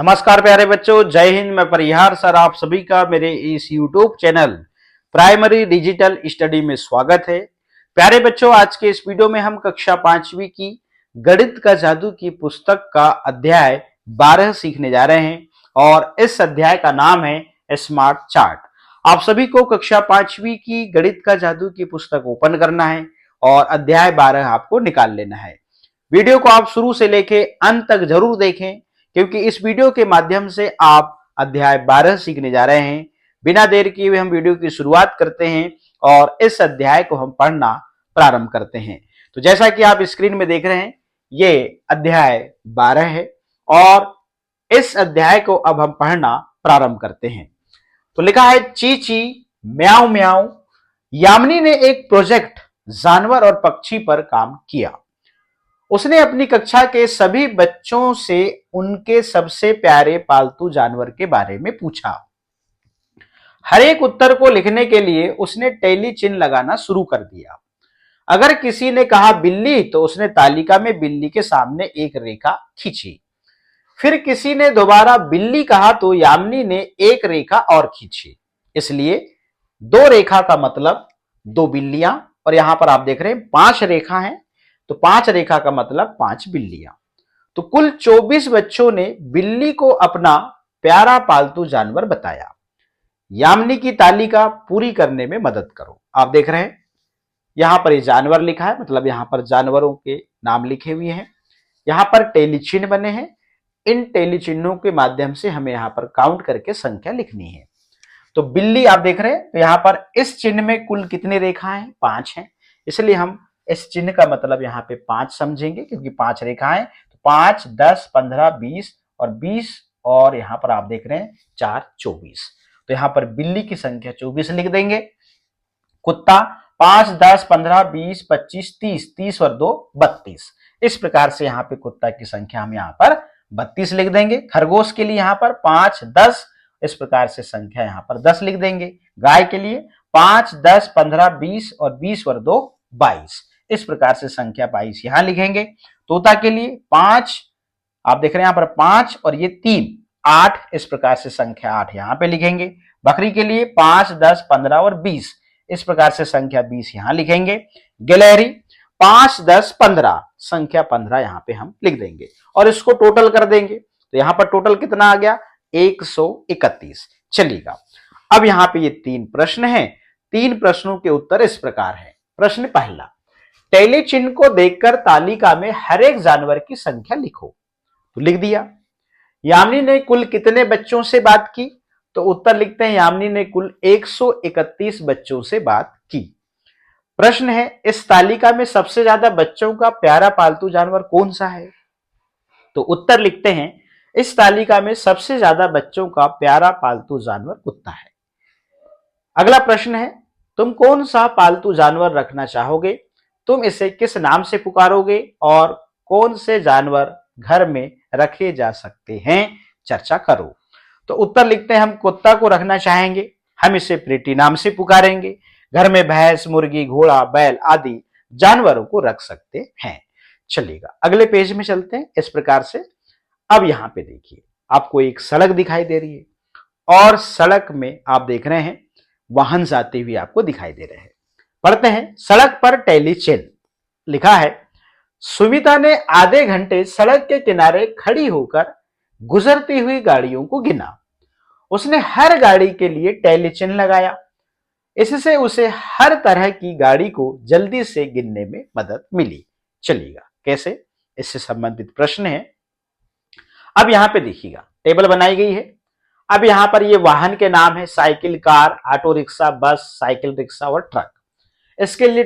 नमस्कार प्यारे बच्चों, जय हिंद। मैं परिहार सर आप सभी का मेरे इस YouTube channel primary digital study में स्वागत है। प्यारे बच्चों, आज के इस वीडियो में हम कक्षा 5वीं की गणित का जादू की पुस्तक का अध्याय 12 सीखने जा रहे हैं और इस अध्याय का नाम है स्मार्ट चार्ट। आप सभी को कक्षा 5वीं की गणित का जादू की पुस्तक ओपन करना है और अध्याय 12 आपको निकाल लेना है। वीडियो को आप शुरू से लेके अंत तक जरूर देखें, क्योंकि इस वीडियो के माध्यम से आप अध्याय 12 सीखने जा रहे हैं। बिना देर किए हुए हम वीडियो की शुरुआत करते हैं और इस अध्याय को हम पढ़ना प्रारंभ करते हैं। तो जैसा कि आप स्क्रीन में देख रहे हैं, ये अध्याय 12 है और इस अध्याय को अब हम पढ़ना प्रारंभ करते हैं। तो लिखा है चीची म्याऊ म्याऊ। यामिनी ने एक प्रोजेक्ट जानवर और पक्षी पर काम किया। उसने अपनी कक्षा के सभी बच्चों से उनके सबसे प्यारे पालतू जानवर के बारे में पूछा। हर एक उत्तर को लिखने के लिए उसने टैली चिन्ह लगाना शुरू कर दिया। अगर किसी ने कहा बिल्ली, तो उसने तालिका में बिल्ली के सामने एक रेखा खींची। फिर किसी ने दोबारा बिल्ली कहा तो यामिनी ने एक रेखा और खींची। इसलिए दो रेखा का मतलब दो बिल्लियां, और यहां पर आप देख रहे हैं 5 रेखा हैं, तो 5 रेखा का मतलब 5 बिल्लियां। तो कुल 24 बच्चों ने बिल्ली को अपना प्यारा पालतू जानवर बताया। यामिनी की तालिका पूरी करने में मदद करो। आप देख रहे हैं यहां पर ये जानवर लिखा है, मतलब यहां पर जानवरों के नाम लिखे हुए हैं। यहां पर टेली चिन्ह बने हैं। इन टेली चिन्हों के माध्यम से हमें यहां पर काउंट करके संख्या लिखनी है। तो बिल्ली आप देख रहे हैं, तो यहां पर इस चिन्ह में कुल कितनी रेखाएं हैं? 5 हैं। इसलिए हम इस चिन्ह का मतलब यहाँ पे 5 समझेंगे, क्योंकि 5 रेखाएं। तो 5, 10, 15, 20 और 20, और यहाँ पर आप देख रहे हैं 4, 24। तो यहाँ पर बिल्ली की संख्या 24 लिख देंगे। कुत्ता 5, 10, 15, 20, 25, 30, 30 और 2 32। इस प्रकार से यहाँ पे कुत्ता की संख्या हम यहाँ पर 32 लिख देंगे। खरगोश के लिए यहाँ पर 5, 10, इस प्रकार से संख्या यहाँ पर 10 लिख देंगे। गाय के लिए 5, 10, 15, 20 और 20 और 2 22। इस प्रकार से संख्या 22 यहां लिखेंगे। तोता के लिए 5, आप देख रहे हैं यहां पर 5 और ये 3, 8, इस प्रकार से संख्या 8 यहां पे लिखेंगे। बकरी के लिए 5, 10, 15 और 20, इस प्रकार से संख्या 20 यहां लिखेंगे। गिलहरी 5, 10, 15, संख्या 15 यहां पे हम लिख देंगे और इसको टोटल कर देंगे। तो यहां पर टोटल कितना आ गया? 131। चलिएगा, अब यहां पे ये 3 प्रश्न हैं। 3 प्रश्नों के उत्तर इस प्रकार है। प्रश्न पहला, टैली चिन्ह को देखकर तालिका में हर एक जानवर की संख्या लिखो। तो लिख दिया। यामिनी ने कुल कितने बच्चों से बात की? तो उत्तर लिखते हैं यामिनी ने कुल 131 बच्चों से बात की। प्रश्न है, इस तालिका में सबसे ज्यादा बच्चों का प्यारा पालतू जानवर कौन सा है? तो उत्तर लिखते हैं इस तालिका में सबसे ज्यादा बच्चों का प्यारा पालतू जानवर कुत्ता है। अगला प्रश्न है, तुम कौन सा पालतू जानवर रखना चाहोगे? तुम इसे किस नाम से पुकारोगे और कौन से जानवर घर में रखे जा सकते हैं? चर्चा करो। तो उत्तर लिखते हैं हम कुत्ता को रखना चाहेंगे। हम इसे प्रीति नाम से पुकारेंगे। घर में भैंस, मुर्गी, घोड़ा, बैल आदि जानवरों को रख सकते हैं। चलिएगा, अगले पेज में चलते हैं। इस प्रकार से अब यहां पे देखिए, आपको एक सड़क दिखाई दे रही है और सड़क में आप देख रहे हैं वाहन जाते हुए आपको दिखाई दे रहे हैं। पढ़ते हैं, सड़क पर टैली चिन्ह लिखा है। सुमिता ने आधे घंटे सड़क के किनारे खड़ी होकर गुजरती हुई गाड़ियों को गिना। उसने हर गाड़ी के लिए टैली चिन्ह लगाया। इससे उसे हर तरह की गाड़ी को जल्दी से गिनने में मदद मिली। चलिएगा, कैसे? इससे संबंधित प्रश्न है। अब यहां पे देखिएगा, टेबल बनाई गई है। अब यहां पर ये वाहन के नाम है, साइकिल, कार, ऑटो रिक्शा, बस, साइकिल रिक्शा और ट्रक। इसके लिए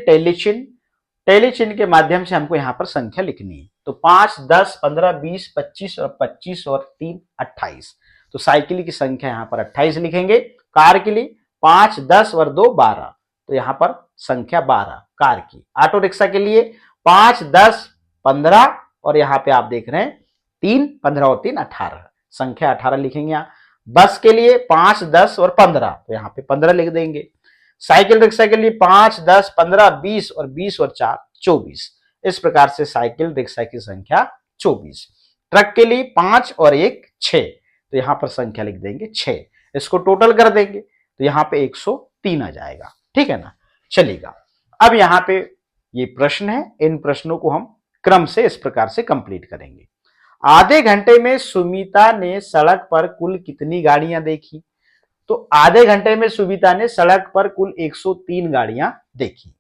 टैली चिन्ह के माध्यम से हमको यहां पर संख्या लिखनी है। तो 5, 10, 15, 20, 25 और 25 और 3 28। तो साइकिल की संख्या यहां पर 28 लिखेंगे। कार के लिए 5, 10 और 2 12, तो यहां पर संख्या 12 कार की। ऑटो रिक्शा के लिए 5, 10, 15 और यहां पे आप देख रहे हैं 3, 15 और 3 18, संख्या 18 लिखेंगे यहां। बस के लिए 5, 10 और 15, तो यहां पे 15 लिख देंगे। साइकिल रिक्शा के लिए 5, 10, 15, 20 और 20 और 4 24। इस प्रकार से साइकिल रिक्शा की संख्या 24। ट्रक के लिए 5 और 1 6, तो यहां पर संख्या लिख देंगे 6। इसको टोटल कर देंगे तो यहां पे 103 आ जाएगा, ठीक है ना। चलिएगा, अब यहां पे ये प्रश्न है, इन प्रश्नों को हम क्रम से इस प्रकार से कंप्लीट करेंगे। आधे घंटे में सुमिता ने सड़क पर कुल कितनी गाड़ियां देखी? तो आधे घंटे में सुमिता ने सड़क पर कुल 103 गाड़ियां देखी।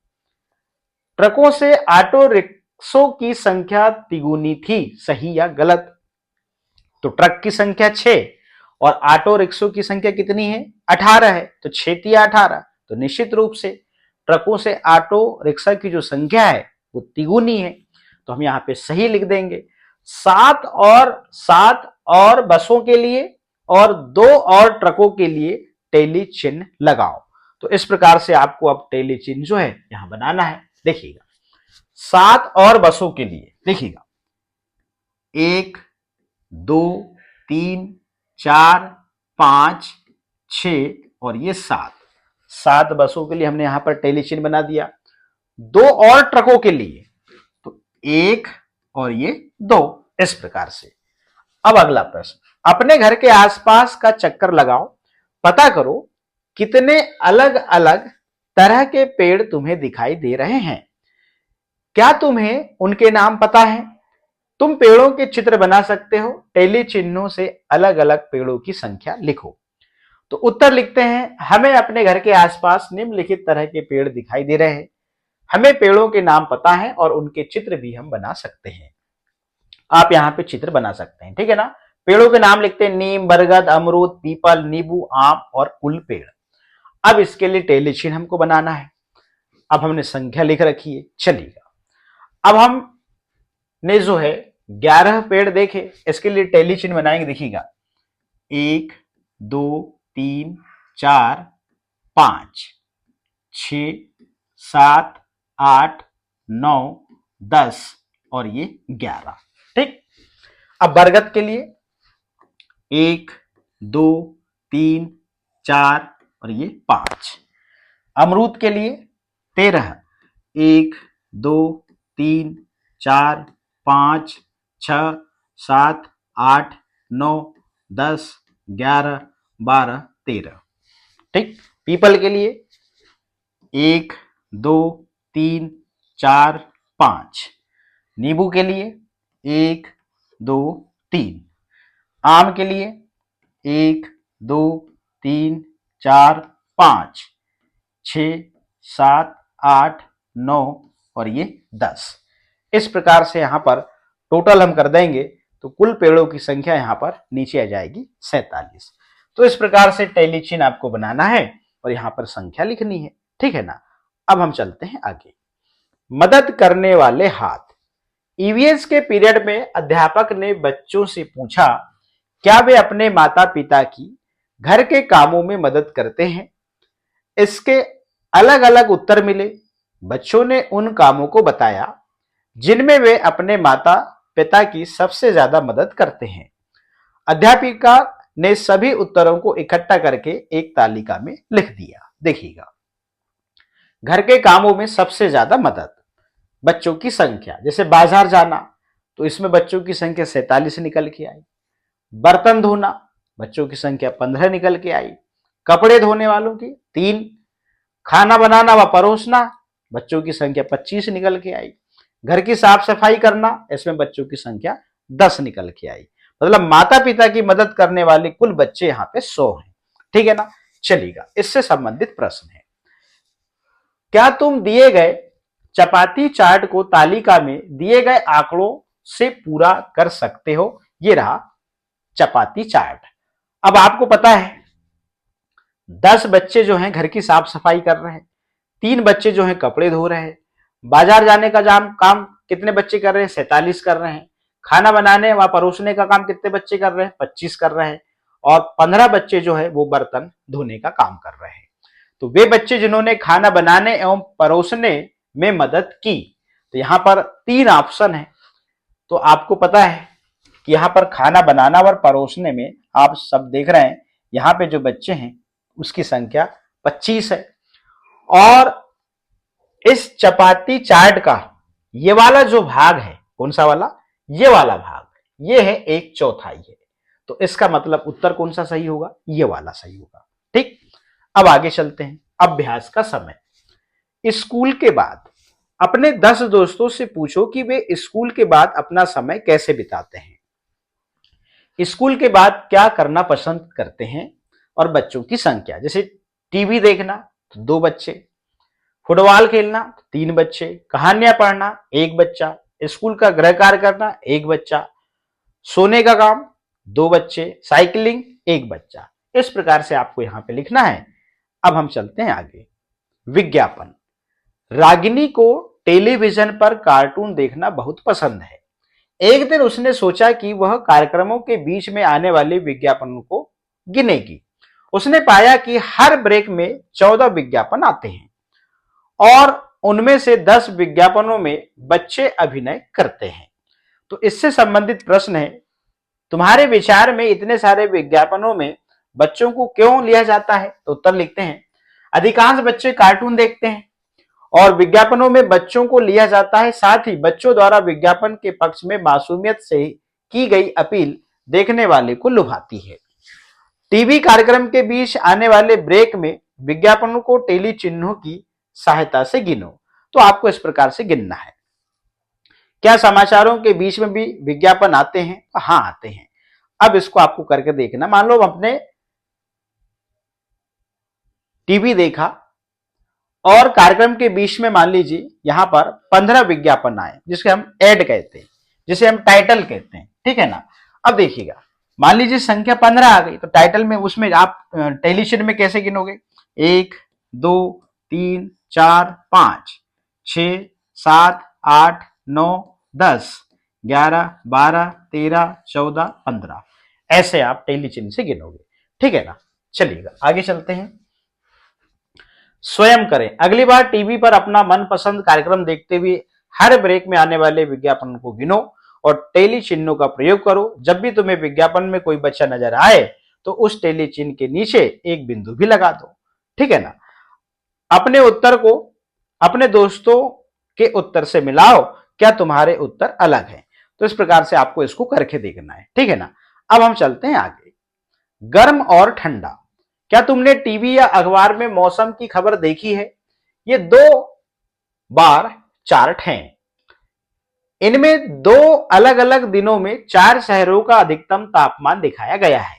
ट्रकों से ऑटो रिक्शों की संख्या तिगुनी थी, सही या गलत? तो ट्रक की संख्या 6 और ऑटो रिक्शों की संख्या कितनी है? 18 है। तो 6 तिया 18, तो निश्चित रूप से ट्रकों से ऑटो रिक्शा की जो संख्या है वो तिगुनी है, तो हम यहां पे सही लिख देंगे। 7 और बसों के लिए और 2 और ट्रकों के लिए टेली चिन्ह लगाओ। तो इस प्रकार से आपको अब टेली चिन्ह जो है यहां बनाना है। देखिएगा, 7 और बसों के लिए देखिएगा 1 2 3 4 5 6 और ये 7 बसों के लिए हमने यहां पर टेली चिन्ह बना दिया। 2 और ट्रकों के लिए तो 1 और ये 2, इस प्रकार से। अब अगला प्रश्न, अपने घर के आसपास का चक्कर लगाओ, पता करो कितने अलग अलग तरह के पेड़ तुम्हें दिखाई दे रहे हैं। क्या तुम्हें उनके नाम पता है? तुम पेड़ों के चित्र बना सकते हो, टेली चिन्हों से अलग अलग पेड़ों की संख्या लिखो। तो उत्तर लिखते हैं, हमें अपने घर के आसपास निम्नलिखित तरह के पेड़ दिखाई दे रहे हैं, हमें पेड़ों के नाम पता है और उनके चित्र भी हम बना सकते हैं। आप यहां पे चित्र बना सकते हैं, ठीक है ना। पेड़ों के नाम लिखते हैं, नीम, बरगद, अमरूद, पीपल, नींबू, आम और कुल पेड़। अब इसके लिए टेली चिन्ह हमको बनाना है। अब हमने संख्या लिख रखी है। चलिएगा, अब हमने जो है 11 पेड़ देखे, इसके लिए टेली चिन्ह बनाएंगे। देखिएगा 1 2 3 4 5 6 7 8 9 10 और ये 11, ठीक। अब बरगद के लिए 1 2 3 4 और ये 5। अमरूद के लिए 13, 1 2 3 4 5 6 7 8 9 10 11 12 13, ठीक। पीपल के लिए 1 2 3 4 5। नींबू के लिए 1 2 3। आम के लिए 1 2 3 4 5 6 7 8 9 और ये 10। इस प्रकार से यहां पर टोटल हम कर देंगे तो कुल पेड़ों की संख्या यहां पर नीचे आ जाएगी 47। तो इस प्रकार से टेली चिन्ह आपको बनाना है और यहां पर संख्या लिखनी है, ठीक है ना। अब हम चलते हैं आगे। मदद करने वाले हाथ। ईवीएस के पीरियड में अध्यापक ने बच्चों से पूछा, क्या वे अपने माता पिता की घर के कामों में मदद करते हैं? इसके अलग अलग उत्तर मिले। बच्चों ने उन कामों को बताया जिनमें वे अपने माता पिता की सबसे ज्यादा मदद करते हैं। अध्यापिका ने सभी उत्तरों को इकट्ठा करके एक तालिका में लिख दिया। देखिएगा, घर के कामों में सबसे ज्यादा मदद, बच्चों की संख्या, जैसे बाजार जाना तो इसमें बच्चों की संख्या 47 निकल के आई। बर्तन धोना, बच्चों की संख्या 15 निकल के आई। कपड़े धोने वालों की 3। खाना बनाना व परोसना, बच्चों की संख्या 25 निकल के आई। घर की साफ सफाई करना, इसमें बच्चों की संख्या 10 निकल के आई। मतलब माता पिता की मदद करने वाले कुल बच्चे यहाँ पे 100 हैं, ठीक है ना। चलिएगा, इससे संबंधित प्रश्न है, क्या तुम दिए गए चपाती चार्ट को तालिका में दिए गए आंकड़ों से पूरा कर सकते हो? ये रहा चपाती चार्ट। अब आपको पता है 10 बच्चे जो हैं घर की साफ सफाई कर रहे हैं, 3 बच्चे जो हैं कपड़े धो रहे हैं। बाजार जाने का काम कितने बच्चे कर रहे हैं? 47 कर रहे हैं। खाना बनाने व परोसने का काम कितने बच्चे कर रहे हैं? 25 कर रहे हैं। और 15 बच्चे जो है वो बर्तन धोने का काम कर रहे हैं। तो वे बच्चे जिन्होंने खाना बनाने एवं परोसने में मदद की, तो यहां पर 3 ऑप्शन है। तो आपको पता है कि यहां पर खाना बनाना और परोसने में आप सब देख रहे हैं, यहां पे जो बच्चे हैं उसकी संख्या 25 है। और इस चपाती चार्ट का ये वाला जो भाग है, कौन सा वाला? ये वाला भाग, ये है 1/4 है। तो इसका मतलब उत्तर कौन सा सही होगा, ये वाला सही होगा। ठीक, अब आगे चलते हैं। अभ्यास का समय। स्कूल के बाद अपने 10 दोस्तों से पूछो कि वे स्कूल के बाद अपना समय कैसे बिताते हैं। स्कूल के बाद क्या करना पसंद करते हैं और बच्चों की संख्या, जैसे टीवी देखना तो 2 बच्चे, फुटबॉल खेलना 3 बच्चे, कहानियां पढ़ना 1 बच्चा, स्कूल का गृह कार्य करना 1 बच्चा, सोने का काम 2 बच्चे, साइकिलिंग 1 बच्चा। इस प्रकार से आपको यहां पे लिखना है। अब हम चलते हैं आगे। विज्ञापन। रागिनी को टेलीविजन पर कार्टून देखना बहुत पसंद है। एक दिन उसने सोचा कि वह कार्यक्रमों के बीच में आने वाले विज्ञापनों को गिनेगी। उसने पाया कि हर ब्रेक में 14 विज्ञापन आते हैं और उनमें से 10 विज्ञापनों में बच्चे अभिनय करते हैं। तो इससे संबंधित प्रश्न है, तुम्हारे विचार में इतने सारे विज्ञापनों में बच्चों को क्यों लिया जाता है? तो उत्तर लिखते हैं, अधिकांश बच्चे कार्टून देखते हैं और विज्ञापनों में बच्चों को लिया जाता है। साथ ही बच्चों द्वारा विज्ञापन के पक्ष में मासूमियत से की गई अपील देखने वाले को लुभाती है। टीवी कार्यक्रम के बीच आने वाले ब्रेक में विज्ञापनों को टेली चिन्हों की सहायता से गिनो। तो आपको इस प्रकार से गिनना है। क्या समाचारों के बीच में भी विज्ञापन आते हैं? हाँ, आते हैं। अब इसको आपको करके देखना। मान लो अपने टीवी देखा और कार्यक्रम के बीच में मान लीजिए यहां पर 15 विज्ञापन आए, जिसके हम ऐड कहते हैं, जिसे हम टाइटल कहते हैं। ठीक है ना। अब देखिएगा, मान लीजिए संख्या 15 आ गई, तो टाइटल में उसमें आप टेलीविजन में कैसे गिनोगे? 1 2 3 4 5 6 7 8 9 10 11 12 13 14 15, ऐसे आप टेलीचिन्ह से गिनोगे। ठीक है ना। चलिएगा आगे चलते हैं। स्वयं करें। अगली बार टीवी पर अपना मनपसंद कार्यक्रम देखते हुए हर ब्रेक में आने वाले विज्ञापनों को गिनो और टेली चिन्हों का प्रयोग करो। जब भी तुम्हें विज्ञापन में कोई बच्चा नजर आए तो उस टेली चिन्ह के नीचे एक बिंदु भी लगा दो। ठीक है ना। अपने उत्तर को अपने दोस्तों के उत्तर से मिलाओ, क्या तुम्हारे उत्तर अलग हैं? तो इस प्रकार से आपको इसको करके देखना है। ठीक है ना। अब हम चलते हैं आगे। गर्म और ठंडा। क्या तुमने टीवी या अखबार में मौसम की खबर देखी है? ये 2 बार चार्ट हैं। इनमें 2 अलग अलग दिनों में 4 शहरों का अधिकतम तापमान दिखाया गया है।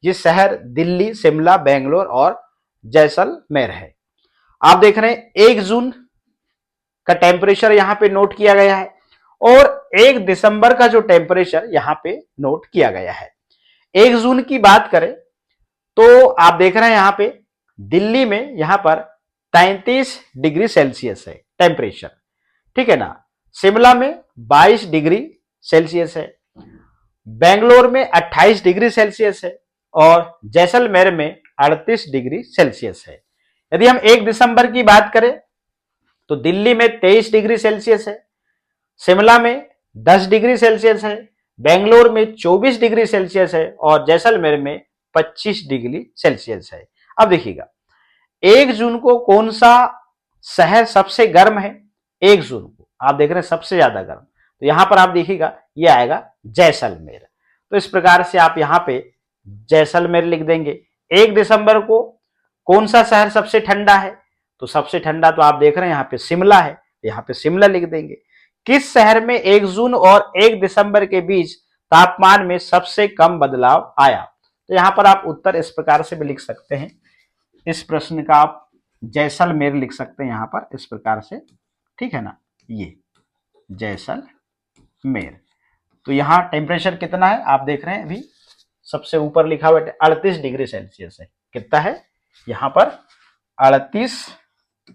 ये शहर दिल्ली, शिमला, बेंगलोर और जैसलमेर है। आप देख रहे हैं 1 जून का टेम्परेचर यहां पे नोट किया गया है और 1 दिसंबर का जो टेम्परेचर यहां पे नोट किया गया है। 1 जून की बात करें तो आप देख रहे हैं यहां पे दिल्ली में यहां पर 33 डिग्री सेल्सियस है टेम्परेचर। ठीक है ना। शिमला में 22 डिग्री सेल्सियस है, बेंगलोर में 28 डिग्री सेल्सियस है और जैसलमेर में 38 डिग्री सेल्सियस है। यदि हम 1 दिसंबर की बात करें तो दिल्ली में 23 डिग्री सेल्सियस है, शिमला में 10 डिग्री सेल्सियस है, बेंगलोर में 24 डिग्री सेल्सियस है और जैसलमेर में 25 डिग्री सेल्सियस है। अब देखिएगा 1 जून को कौन सा शहर सबसे गर्म है? 1 जून को आप देख रहे हैं सबसे ज्यादा गर्म, तो यहां पर आप देखिएगा ये आएगा जैसलमेर। तो इस प्रकार से आप यहां पे जैसलमेर लिख देंगे। 1 दिसंबर को कौन सा शहर सबसे ठंडा है? तो सबसे ठंडा तो आप देख रहे हैं यहां पे शिमला है, यहां पे शिमला लिख देंगे। किस शहर में 1 जून और 1 दिसंबर के बीच तापमान में सबसे कम बदलाव आया? तो यहां पर आप उत्तर इस प्रकार से भी लिख सकते हैं। इस प्रश्न का आप जैसलमेर लिख सकते हैं यहां पर इस प्रकार से। ठीक है ना, ये जैसलमेर। तो यहां टेम्परेचर कितना है आप देख रहे हैं, अभी सबसे ऊपर लिखा हुआ 38 डिग्री सेल्सियस है। कितना है यहां पर? 38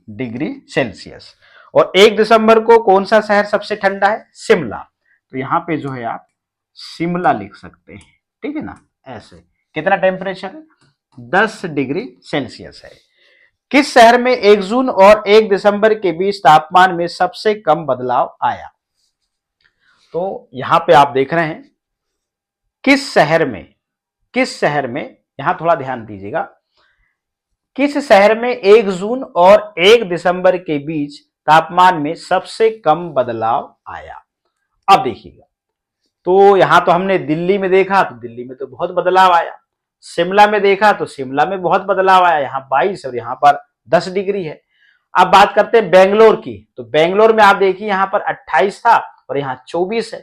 डिग्री सेल्सियस। और 1 दिसंबर को कौन सा शहर सबसे ठंडा है? शिमला। तो यहां पे जो है आप शिमला लिख सकते हैं। ठीक है ना। ऐसे कितना टेम्परेचर है? 10 डिग्री सेल्सियस है। किस शहर में 1 जून और 1 दिसंबर के बीच तापमान में सबसे कम बदलाव आया? तो यहां पे आप देख रहे हैं किस शहर में यहां थोड़ा ध्यान दीजिएगा, किस शहर में 1 जून और 1 दिसंबर के बीच तापमान में सबसे कम बदलाव आया? अब देखिएगा, तो यहां तो हमने दिल्ली में देखा तो दिल्ली में तो बहुत बदलाव आया, शिमला में देखा तो शिमला में बहुत बदलाव आया, यहाँ 22 और यहाँ पर 10 डिग्री है। अब बात करते हैं बेंगलोर की, तो बेंगलोर में आप देखिए यहाँ पर 28 था और यहाँ 24 है।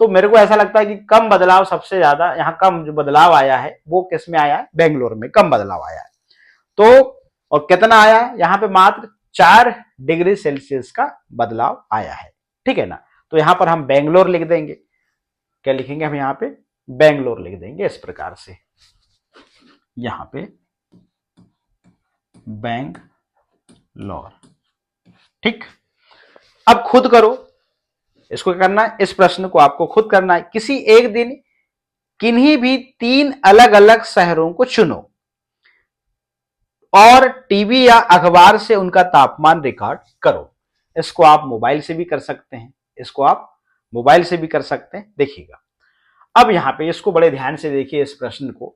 तो मेरे को ऐसा लगता है कि कम बदलाव सबसे ज्यादा यहाँ कम जो बदलाव आया है वो किस में आया है, बेंगलोर में कम बदलाव आया है। तो और कितना आया है, यहाँ पे मात्र 4 डिग्री सेल्सियस का बदलाव आया है, ठीक है ना। तो यहाँ पर हम बेंगलोर लिख देंगे, क्या लिखेंगे हम यहाँ पे, बेंगलोर लिख देंगे इस प्रकार से, यहाँ पे बेंगलोर, ठीक। अब खुद करो, इसको क्या करना है, इस प्रश्न को आपको खुद करना है। किसी एक दिन किन्हीं भी 3 अलग अलग शहरों को चुनो और टीवी या अखबार से उनका तापमान रिकॉर्ड करो। इसको आप मोबाइल से भी कर सकते हैं, इसको आप मोबाइल से भी कर सकते हैं, देखिएगा। अब यहां पे इसको बड़े ध्यान से देखिए इस प्रश्न को।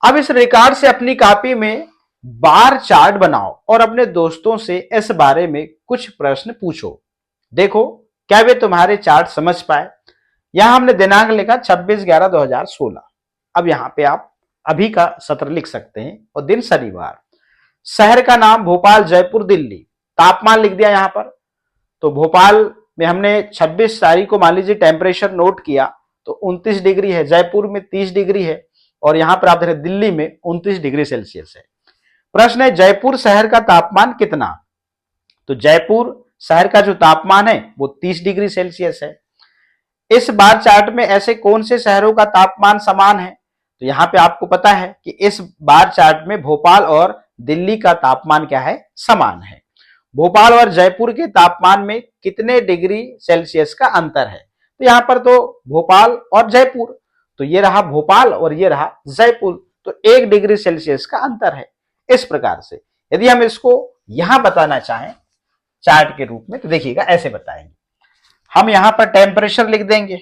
अब इस रिकॉर्ड से अपनी कॉपी में बार चार्ट बनाओ और अपने दोस्तों से इस बारे में कुछ प्रश्न पूछो, देखो क्या वे तुम्हारे चार्ट समझ पाए। यहां हमने दिनांक लिखा 26/11/2016। अब यहां पे आप अभी का सत्र लिख सकते हैं और दिन शनिवार, शहर का नाम भोपाल, जयपुर, दिल्ली, तापमान लिख दिया यहां पर। तो भोपाल में हमने 26 तारीख को मान लीजिए टेम्परेचर नोट किया तो 29 डिग्री है, जयपुर में 30 डिग्री है और यहां पर आप देख रहे दिल्ली में 29 डिग्री सेल्सियस है। प्रश्न है जयपुर शहर का तापमान कितना। तो जयपुर शहर का जो तापमान है वो 30 डिग्री सेल्सियस है। इस बार चार्ट में ऐसे कौन से शहरों का तापमान समान है। तो यहां पे आपको पता है कि इस बार चार्ट में भोपाल और दिल्ली का तापमान क्या है, समान है। भोपाल और जयपुर के तापमान में कितने डिग्री सेल्सियस का अंतर है। तो यहां पर तो भोपाल और जयपुर, तो ये रहा भोपाल और ये रहा जयपुर, तो 1 डिग्री सेल्सियस का अंतर है। इस प्रकार से यदि हम इसको यहां बताना चाहें चार्ट के रूप में तो देखिएगा ऐसे बताएंगे। हम यहां पर टेम्परेचर लिख देंगे,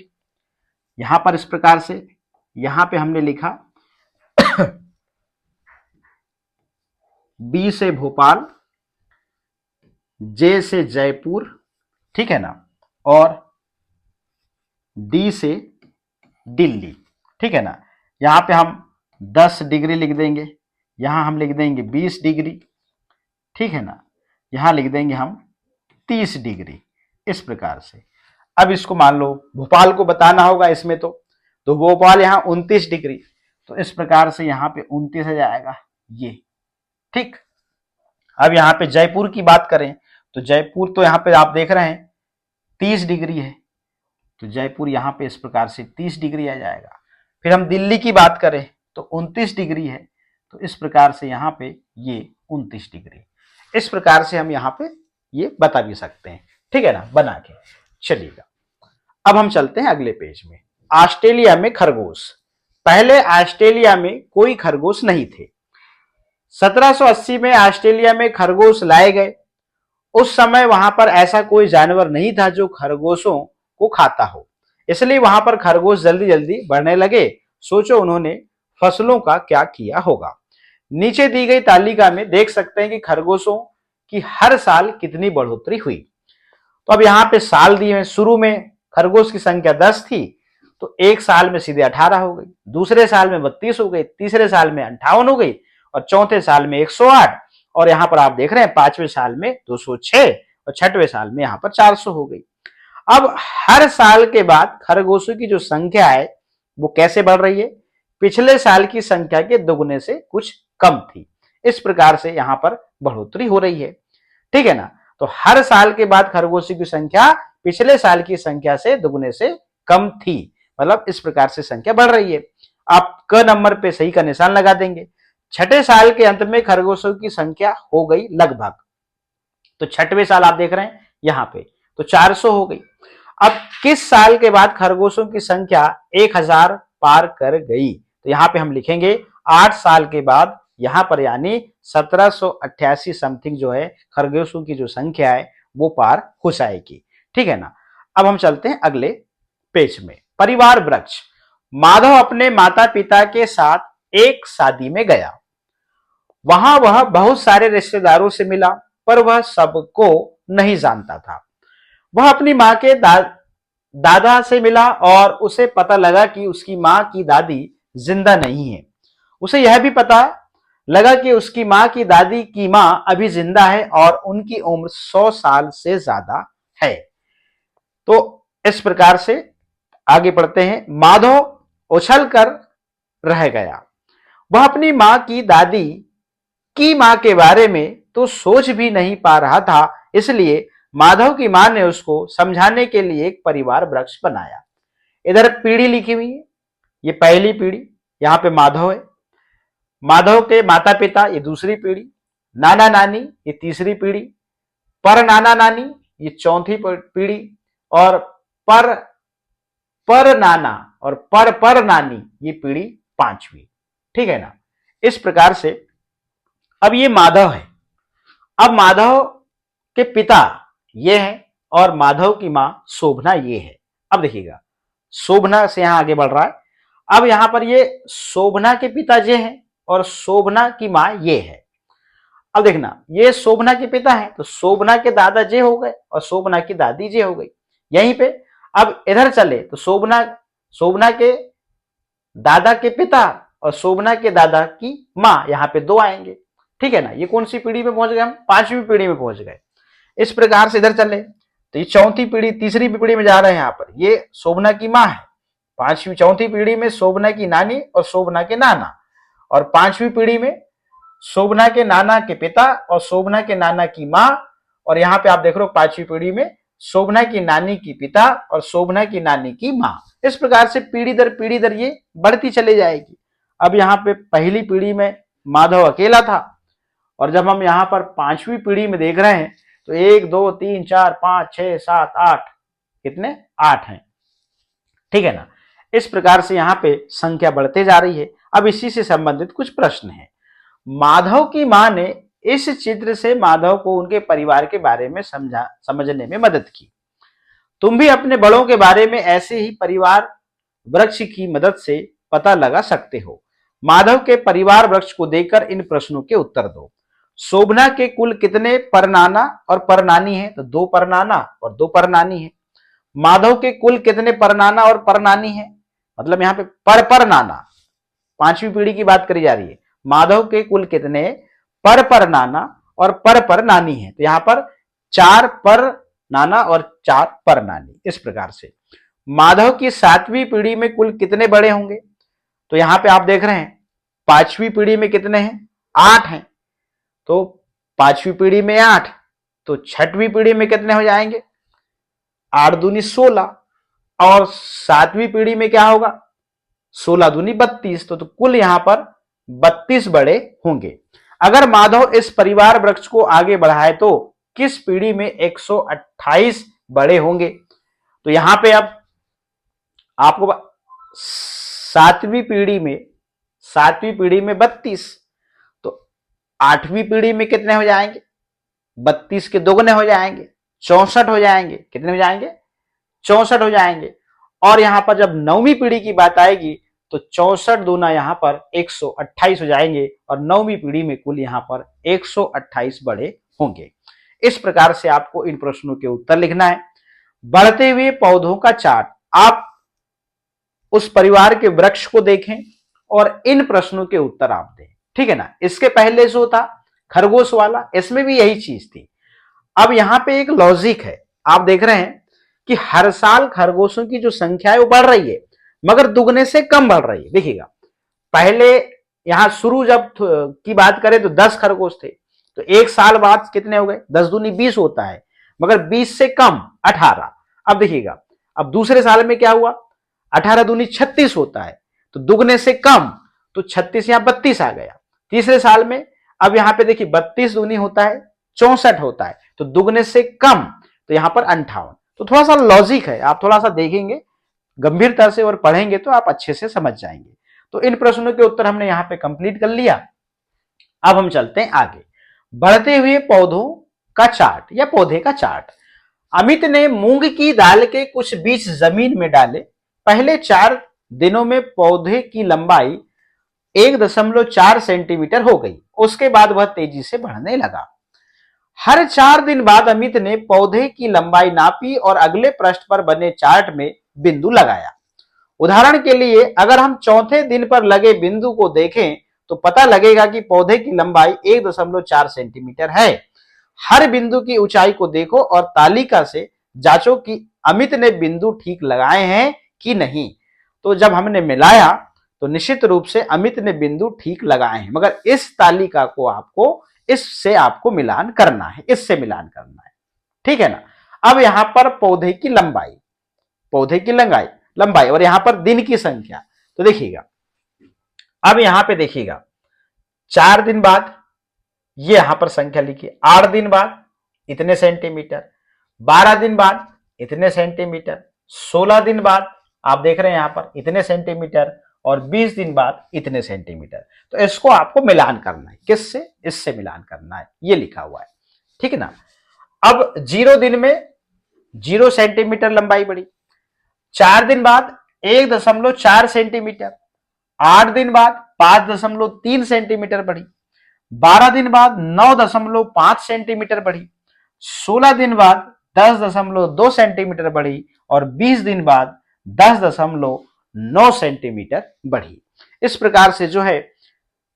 यहां पर इस प्रकार से, यहां पे हमने लिखा बी से भोपाल, जे से जयपुर, ठीक है ना, और डी से दिल्ली, ठीक है ना। यहां पे हम 10 डिग्री लिख देंगे, यहां हम लिख देंगे 20 डिग्री, ठीक है ना, यहां लिख देंगे हम 30 डिग्री, इस प्रकार से। अब इसको मान लो भोपाल को बताना होगा इसमें, तो भोपाल यहां 29 डिग्री, तो इस प्रकार से यहां पे 29 आ जाएगा ये, ठीक। अब यहां पे जयपुर की बात करें तो जयपुर तो यहां पे आप देख रहे हैं 30 डिग्री है, तो जयपुर यहां पे इस प्रकार से 30 डिग्री आ जाएगा। फिर हम दिल्ली की बात करें तो 29 डिग्री है, तो इस प्रकार से यहां पे ये 29 डिग्री, इस प्रकार से हम यहां पे ये बता भी सकते हैं, ठीक है ना, बना के। चलिएगा अब हम चलते हैं अगले पेज में। ऑस्ट्रेलिया में खरगोश। पहले ऑस्ट्रेलिया में कोई खरगोश नहीं थे। 1780 में ऑस्ट्रेलिया में खरगोश लाए गए। उस समय वहां पर ऐसा कोई जानवर नहीं था जो खरगोशों को खाता हो, इसलिए वहां पर खरगोश जल्दी जल्दी बढ़ने लगे। सोचो उन्होंने फसलों का क्या किया होगा। नीचे दी गई तालिका में देख सकते हैं कि खरगोशों की हर साल कितनी बढ़ोतरी हुई। तो अब यहाँ पे साल दिए हैं, शुरू में खरगोश की संख्या 10 थी, तो एक साल में सीधे 18 हो गई, दूसरे साल में 32 हो गई, तीसरे साल में 58 हो गई और चौथे साल में 108, और यहाँ पर आप देख रहे हैं 5वें साल में 206 और 6वें साल में यहाँ पर 400 हो गई। अब हर साल के बाद खरगोशों की जो संख्या है वो कैसे बढ़ रही है, पिछले साल की संख्या के दोगुने से कुछ कम थी, इस प्रकार से यहाँ पर बढ़ोतरी हो रही है, ठीक है ना। तो हर साल के बाद खरगोशों की संख्या पिछले साल की संख्या से दोगुने से कम थी, मतलब इस प्रकार से संख्या बढ़ रही है। आप क नंबर पे सही का निशान लगा देंगे। छठे साल के अंत में खरगोशों की संख्या हो गई लगभग, तो 6वें साल आप देख रहे हैं यहां पे तो 400 हो गई। अब किस साल के बाद खरगोशों की संख्या 1000 पार कर गई, तो यहां पे हम लिखेंगे 8 साल के बाद, यहां पर यानी 1788 समथिंग जो है खरगोशों की जो संख्या है वो पार हो जाएगी, ठीक है ना। अब हम चलते हैं अगले पेज में। परिवार वृक्ष। माधव अपने माता पिता के साथ एक शादी में गया। वहां वह बहुत सारे रिश्तेदारों से मिला, पर वह सबको नहीं जानता था। वह अपनी मां के दादा से मिला और उसे पता लगा कि उसकी मां की दादी जिंदा नहीं है। उसे यह भी पता लगा कि उसकी मां की दादी की मां अभी जिंदा है और उनकी उम्र 100 साल से ज्यादा है। तो इस प्रकार से आगे पढ़ते हैं। माधव उछल कर रह गया। वह अपनी मां की दादी की मां के बारे में तो सोच भी नहीं पा रहा था, इसलिए माधव की मां ने उसको समझाने के लिए एक परिवार वृक्ष बनाया। इधर पीढ़ी लिखी हुई है, ये पहली पीढ़ी, यहां पे माधव है। माधव के माता पिता ये दूसरी पीढ़ी, नाना नानी ये तीसरी पीढ़ी, पर नाना नानी ये चौथी पीढ़ी, और पर पर नाना और पर नानी ये पीढ़ी पांचवी। ठीक है ना। इस प्रकार से अब ये माधव है। अब माधव के पिता ये हैं और माधव की मां शोभना ये है। अब देखिएगा, शोभना से यहां आगे बढ़ रहा है। अब यहां पर ये शोभना के पिता ये हैं और शोभना की मां ये है। अब देखना, ये शोभना के पिता हैं तो शोभना के दादा जे हो गए और शोभना की दादी जे हो गई। यहीं पे अब इधर चले तो शोभना के दादा के पिता और शोभना के दादा की मां, यहां पे दो आएंगे। ठीक है ना। ये कौन सी पीढ़ी में पहुंच गए हम? पांचवी पीढ़ी में पहुंच गए। इस प्रकार से इधर चले तो ये चौथी पीढ़ी, तीसरी पीढ़ी में जा रहे हैं। यहां पर ये शोभना की मां है। पांचवी चौथी पीढ़ी में शोभना की नानी और शोभना के नाना, और पांचवी पीढ़ी में शोभना के नाना के पिता और शोभना के नाना की मां, और यहाँ पे आप देख रहे हो पांचवी पीढ़ी में शोभना की नानी की पिता और शोभना की नानी की मां। इस प्रकार से पीढ़ी दर ये बढ़ती चली जाएगी। अब यहाँ पे पहली पीढ़ी में माधव अकेला था, और जब हम यहाँ पर पांचवी पीढ़ी में देख रहे हैं तो 1 2 3 4 5 6 7 8, कितने? 8 हैं। ठीक है ना। इस प्रकार से यहाँ पे संख्या बढ़ते जा रही है। अब इसी से संबंधित कुछ प्रश्न हैं। माधव की मां ने इस चित्र से माधव को उनके परिवार के बारे में समझने में मदद की। तुम भी अपने बड़ों के बारे में ऐसे ही परिवार वृक्ष की मदद से पता लगा सकते हो। माधव के परिवार वृक्ष को देखकर इन प्रश्नों के उत्तर दो। शोभना के कुल कितने परनाना और परनानी है? तो 2 परनाना और 2 परनानी है। माधव के कुल कितने परनाना और परनानी है? मतलब यहाँ पे पर नाना, पांचवी पीढ़ी की बात करी जा रही है। माधव के कुल कितने पर नाना और पर नानी है? तो यहां पर 4 पर नाना और 4 पर नानी। इस प्रकार से माधव की 7वीं पीढ़ी में कुल कितने बड़े होंगे? तो यहां पे आप देख रहे हैं 5वीं पीढ़ी में कितने हैं? 8 हैं। तो 5वीं पीढ़ी में 8, तो 6वीं पीढ़ी में कितने हो जाएंगे? 8 दूनी 16, और 7वीं पीढ़ी में क्या होगा? 16 दूनी 32, तो कुल यहां पर 32 बड़े होंगे। अगर माधव इस परिवार वृक्ष को आगे बढ़ाए तो किस पीढ़ी में 128 बड़े होंगे? तो यहां पे अब आपको 7वीं पीढ़ी में 32, तो 8वीं पीढ़ी में कितने हो जाएंगे? 32 के दोगुने हो जाएंगे, 64 हो जाएंगे। कितने हो जाएंगे? 64 हो जाएंगे। और यहां पर जब 9वीं पीढ़ी की बात आएगी तो 64 दूना यहां पर 128 हो जाएंगे, और 9वीं पीढ़ी में कुल यहां पर 128 बड़े होंगे। इस प्रकार से आपको इन प्रश्नों के उत्तर लिखना है। बढ़ते हुए पौधों का चार्ट, आप उस परिवार के वृक्ष को देखें और इन प्रश्नों के उत्तर आप दें। ठीक है ना। इसके पहले जो था खरगोश वाला, इसमें भी यही चीज थी। अब यहां पे एक लॉजिक है, आप देख रहे हैं कि हर साल खरगोशों की जो संख्या है वो बढ़ रही है, मगर दुगने से कम बढ़ रही है। देखिएगा, पहले यहां शुरू जब की बात करें तो 10 खरगोश थे, तो एक साल बाद कितने हो गए? 10 दूनी 20 होता है, मगर 20 से कम 18। अब देखिएगा, अब दूसरे साल में क्या हुआ? 18 दूनी 36 होता है, तो दुगने से कम, तो 36 यहां 32 आ गया। तीसरे साल में अब यहां पे देखिए 32 दूनी होता है 64 होता है, तो दुगने से कम, तो यहां पर 58। तो थोड़ा सा लॉजिक है, आप थोड़ा सा देखेंगे गंभीरता से और पढ़ेंगे तो आप अच्छे से समझ जाएंगे। तो इन प्रश्नों के उत्तर हमने यहां पे कंप्लीट कर लिया। अब हम चलते हैं आगे। बढ़ते हुए पौधों का चार्ट या पौधे का चार्ट। अमित ने मूंग की दाल के कुछ बीज जमीन में डाले। पहले 4 दिनों में पौधे की लंबाई 1.4 सेंटीमीटर हो गई। उसके बाद वह तेजी से बढ़ने लगा। हर 4 दिन बाद अमित ने पौधे की लंबाई नापी और अगले पृष्ठ पर बने चार्ट में बिंदु लगाया। उदाहरण के लिए अगर हम चौथे दिन पर लगे बिंदु को देखें तो पता लगेगा कि पौधे की लंबाई 1.4 सेंटीमीटर है। हर बिंदु की ऊंचाई को देखो और तालिका से जांचो कि अमित ने बिंदु ठीक लगाए हैं कि नहीं। तो जब हमने मिलाया तो निश्चित रूप से अमित ने बिंदु ठीक लगाए हैं, मगर इस तालिका को आपको मिलान करना है, इससे मिलान करना है, ठीक है ना। अब यहां पर पौधे की लंबाई और यहां पर दिन की संख्या, तो देखिएगा अब यहां पे देखिएगा 4 दिन बाद ये यहां पर संख्या लिखिए, 8 दिन बाद इतने सेंटीमीटर, 12 दिन बाद इतने सेंटीमीटर, 16 दिन बाद आप देख रहे हैं यहां पर इतने सेंटीमीटर और 20 दिन बाद इतने सेंटीमीटर। तो इसको आपको मिलान करना है, किससे? इससे मिलान करना है, ये लिखा हुआ है, ठीक है ना। अब 0 दिन में 0 सेंटीमीटर लंबाई बढ़ी, 4 दिन बाद 1.4 सेंटीमीटर, 8 दिन बाद 5.3 सेंटीमीटर बढ़ी, 12 दिन बाद 9.5 सेंटीमीटर बढ़ी, 16 दिन बाद 10.2 सेंटीमीटर बढ़ी और 20 दिन बाद 10.9 सेंटीमीटर बढ़ी। इस प्रकार से जो है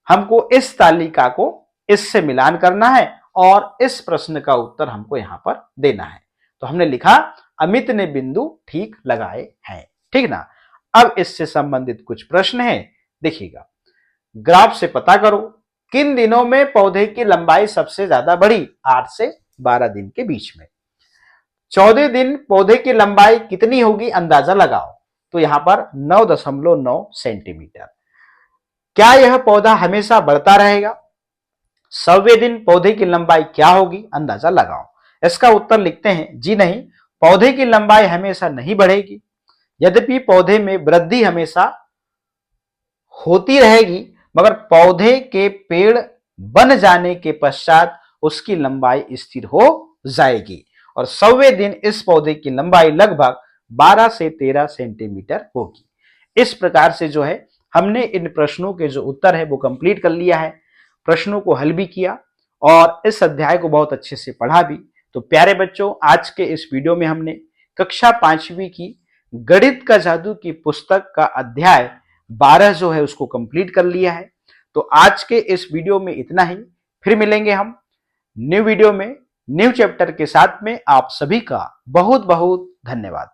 हमको इस तालिका को इससे मिलान करना है और इस प्रश्न का उत्तर हमको यहां पर देना है। तो हमने लिखा अमित ने बिंदु ठीक लगाए हैं, ठीक ना। अब इससे संबंधित कुछ प्रश्न है, देखिएगा। ग्राफ से पता करो किन दिनों में पौधे की लंबाई सबसे ज्यादा बढ़ी, 8 से 12 दिन के बीच में। 14 दिन पौधे की लंबाई कितनी होगी, अंदाजा लगाओ। तो यहां पर 9.9 सेंटीमीटर। क्या यह पौधा हमेशा बढ़ता रहेगा? 100वें दिन पौधे की लंबाई क्या होगी, अंदाजा लगाओ। इसका उत्तर लिखते हैं, जी नहीं, पौधे की लंबाई हमेशा नहीं बढ़ेगी। यद्यपि पौधे में वृद्धि हमेशा होती रहेगी, मगर पौधे के पेड़ बन जाने के पश्चात उसकी लंबाई स्थिर हो जाएगी और 100वें दिन इस पौधे की लंबाई लगभग 12 से 13 सेंटीमीटर होगी। इस प्रकार से जो है हमने इन प्रश्नों के जो उत्तर है वो कंप्लीट कर लिया है, प्रश्नों को हल भी किया और इस अध्याय को बहुत अच्छे से पढ़ा भी। तो प्यारे बच्चों, आज के इस वीडियो में हमने कक्षा 5वीं की गणित का जादू की पुस्तक का अध्याय 12 जो है उसको कंप्लीट कर लिया है। तो आज के इस वीडियो में इतना ही, फिर मिलेंगे हम न्यू वीडियो में न्यू चैप्टर के साथ में। आप सभी का बहुत बहुत धन्यवाद।